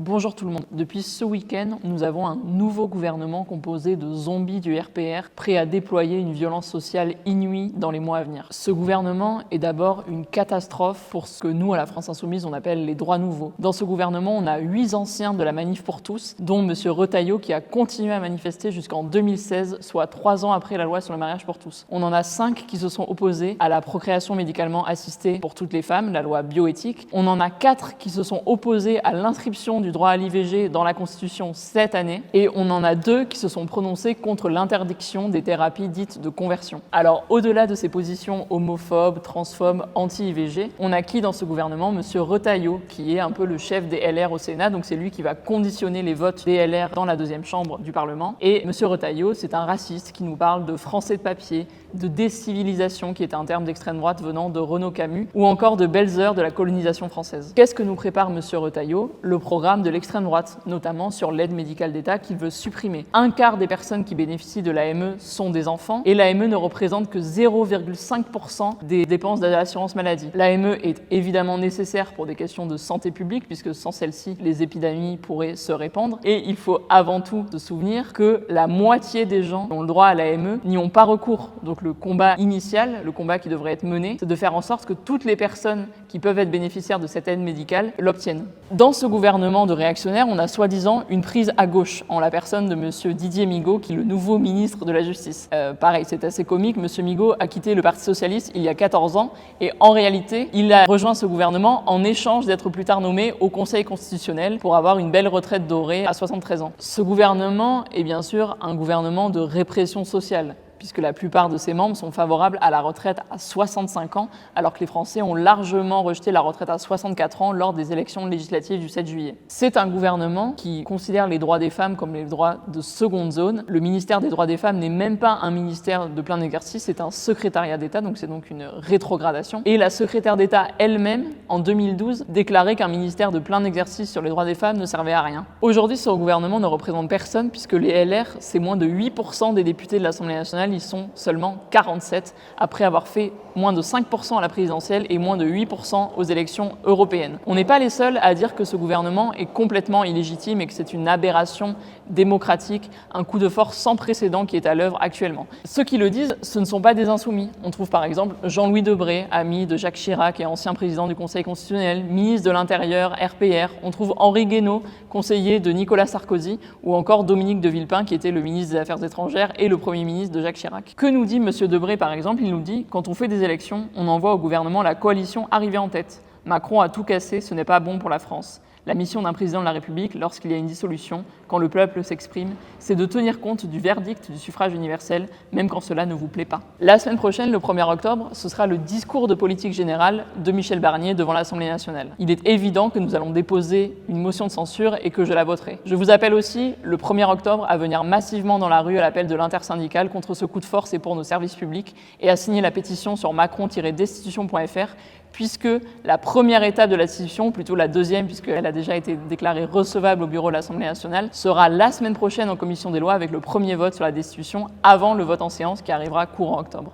Bonjour tout le monde. Depuis ce week-end, nous avons un nouveau gouvernement composé de zombies du RPR, prêts à déployer une violence sociale inouïe dans les mois à venir. Ce gouvernement est d'abord une catastrophe pour ce que nous, à la France Insoumise, on appelle les droits nouveaux. Dans ce gouvernement, on a 8 anciens de la Manif pour tous, dont M. Retailleau qui a continué à manifester jusqu'en 2016, soit 3 ans après la loi sur le mariage pour tous. On en a 5 qui se sont opposés à la procréation médicalement assistée pour toutes les femmes, la loi bioéthique. On en a 4 qui se sont opposés à l'inscription du droit à l'IVG dans la Constitution cette année, et on en a 2 qui se sont prononcés contre l'interdiction des thérapies dites de conversion. Alors, au-delà de ces positions homophobes, transphobes, anti-IVG, on a qui dans ce gouvernement? Monsieur Retailleau, qui est un peu le chef des LR au Sénat, donc c'est lui qui va conditionner les votes des LR dans la deuxième chambre du Parlement. Et Monsieur Retailleau, c'est un raciste qui nous parle de français de papier, de décivilisation, qui est un terme d'extrême droite venant de Renaud Camus, ou encore de belles heures de la colonisation française. Qu'est-ce que nous prépare Monsieur Retailleau? Le programme de l'extrême droite, notamment sur l'aide médicale d'État qu'il veut supprimer. Un quart des personnes qui bénéficient de l'AME sont des enfants, et l'AME ne représente que 0,5% des dépenses de l'assurance maladie. L'AME est évidemment nécessaire pour des questions de santé publique, puisque sans celle-ci, les épidémies pourraient se répandre, et il faut avant tout se souvenir que la moitié des gens qui ont le droit à l'AME n'y ont pas recours. Donc le combat initial, le combat qui devrait être mené, c'est de faire en sorte que toutes les personnes qui peuvent être bénéficiaires de cette aide médicale l'obtiennent. Dans ce gouvernement de réactionnaires, on a soi-disant une prise à gauche en la personne de monsieur Didier Migaud, qui est le nouveau ministre de la Justice. Pareil, c'est assez comique, monsieur Migaud a quitté le Parti Socialiste il y a 14 ans et en réalité, il a rejoint ce gouvernement en échange d'être plus tard nommé au Conseil constitutionnel pour avoir une belle retraite dorée à 73 ans. Ce gouvernement est bien sûr un gouvernement de répression sociale, puisque la plupart de ses membres sont favorables à la retraite à 65 ans, alors que les Français ont largement rejeté la retraite à 64 ans lors des élections législatives du 7 juillet. C'est un gouvernement qui considère les droits des femmes comme les droits de seconde zone. Le ministère des droits des femmes n'est même pas un ministère de plein exercice, c'est un secrétariat d'État, donc c'est donc une rétrogradation. Et la secrétaire d'État elle-même, en 2012, déclarait qu'un ministère de plein exercice sur les droits des femmes ne servait à rien. Aujourd'hui, ce gouvernement ne représente personne, puisque les LR, c'est moins de 8% des députés de l'Assemblée nationale. Ils sont seulement 47, après avoir fait moins de 5% à la présidentielle et moins de 8% aux élections européennes. On n'est pas les seuls à dire que ce gouvernement est complètement illégitime et que c'est une aberration démocratique, un coup de force sans précédent qui est à l'œuvre actuellement. Ceux qui le disent, ce ne sont pas des insoumis. On trouve par exemple Jean-Louis Debré, ami de Jacques Chirac et ancien président du Conseil constitutionnel, ministre de l'Intérieur, RPR. On trouve Henri Guénaud, conseiller de Nicolas Sarkozy, ou encore Dominique de Villepin, qui était le ministre des Affaires étrangères et le Premier ministre de Jacques Chirac. Que nous dit M. Debré par exemple? Il nous dit: quand on fait des élections, on envoie au gouvernement la coalition arrivée en tête. Macron a tout cassé, ce n'est pas bon pour la France. La mission d'un président de la République, lorsqu'il y a une dissolution, quand le peuple s'exprime, c'est de tenir compte du verdict du suffrage universel, même quand cela ne vous plaît pas. La semaine prochaine, le 1er octobre, ce sera le discours de politique générale de Michel Barnier devant l'Assemblée nationale. Il est évident que nous allons déposer une motion de censure et que je la voterai. Je vous appelle aussi, le 1er octobre, à venir massivement dans la rue à l'appel de l'intersyndicale contre ce coup de force et pour nos services publics, et à signer la pétition sur macron-destitution.fr, puisque la première étape de la destitution, plutôt la deuxième, puisqu'elle a déjà été déclarée recevable au bureau de l'Assemblée nationale, sera la semaine prochaine en commission des lois avec le premier vote sur la destitution avant le vote en séance qui arrivera courant octobre.